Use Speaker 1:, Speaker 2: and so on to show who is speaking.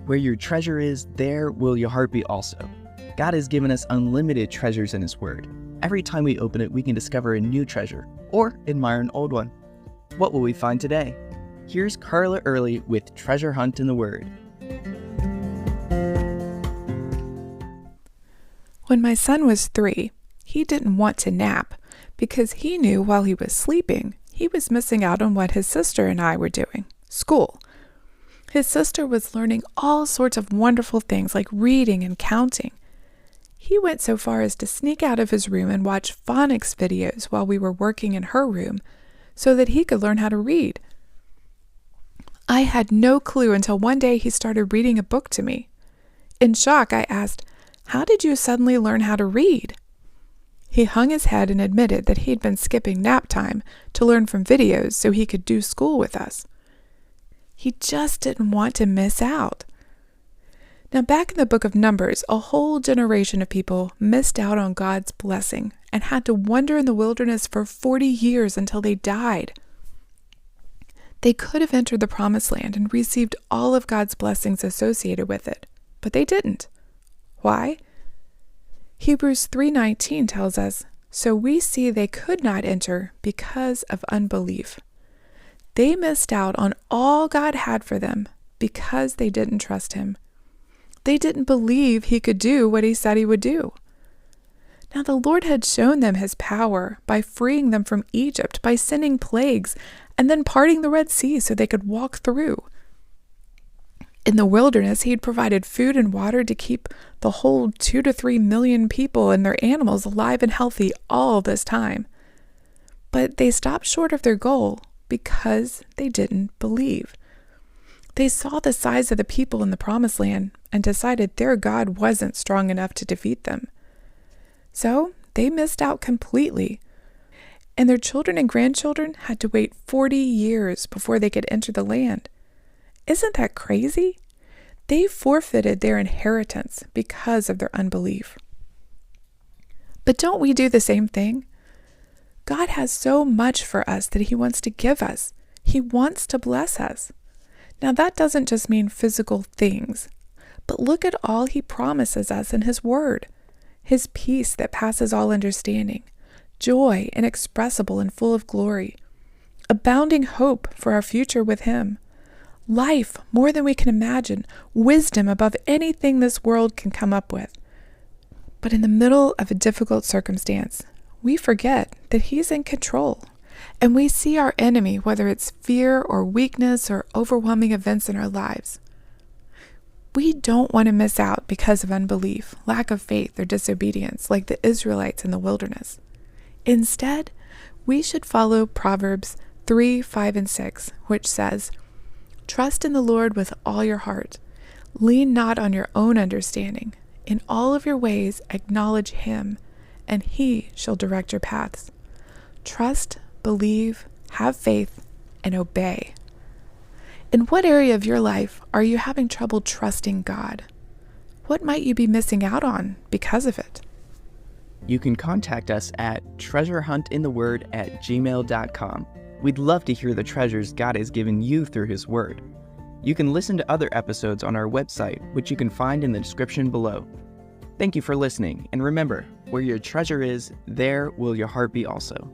Speaker 1: Where your treasure is, there will your heart be also. God has given us unlimited treasures in His Word. Every time we open it, we can discover a new treasure or admire an old one. What will we find today? Here's Carla Early with Treasure Hunt in the Word.
Speaker 2: When my son was 3, he didn't want to nap because he knew while he was sleeping, he was missing out on what his sister and I were doing, school. His sister was learning all sorts of wonderful things like reading and counting. He went so far as to sneak out of his room and watch phonics videos while we were working in her room so that he could learn how to read. I had no clue until one day he started reading a book to me. In shock, I asked, "How did you suddenly learn how to read?" He hung his head and admitted that he'd been skipping nap time to learn from videos so he could do school with us. He just didn't want to miss out. Now, back in the book of Numbers, a whole generation of people missed out on God's blessing and had to wander in the wilderness for 40 years until they died. They could have entered the promised land and received all of God's blessings associated with it, but they didn't. Why? Hebrews 3:19 tells us, "So we see they could not enter because of unbelief." They missed out on all God had for them because they didn't trust Him. They didn't believe He could do what He said He would do. Now the Lord had shown them His power by freeing them from Egypt, by sending plagues, and then parting the Red Sea so they could walk through. In the wilderness, He'd provided food and water to keep the whole 2 to 3 million people and their animals alive and healthy all this time. But they stopped short of their goal because they didn't believe. They saw the size of the people in the promised land and decided their God wasn't strong enough to defeat them. So they missed out completely. And their children and grandchildren had to wait 40 years before they could enter the land. Isn't that crazy? They forfeited their inheritance because of their unbelief. But don't we do the same thing? God has so much for us that He wants to give us. He wants to bless us. Now that doesn't just mean physical things, but look at all He promises us in His Word. His peace that passes all understanding, joy inexpressible and full of glory, abounding hope for our future with Him, life more than we can imagine, wisdom above anything this world can come up with. But in the middle of a difficult circumstance, we forget that He's in control, and we see our enemy, whether it's fear or weakness or overwhelming events in our lives. We don't want to miss out because of unbelief, lack of faith, or disobedience like the Israelites in the wilderness. Instead, we should follow Proverbs 3, 5, and 6, which says, "Trust in the Lord with all your heart. Lean not on your own understanding. In all of your ways acknowledge Him, and He shall direct your paths." Trust, believe, have faith, and obey. In what area of your life are you having trouble trusting God? What might you be missing out on because of it?
Speaker 1: You can contact us at treasurehuntintheword@gmail.com. We'd love to hear the treasures God has given you through His Word. You can listen to other episodes on our website, which you can find in the description below. Thank you for listening, and remember, where your treasure is, there will your heart be also.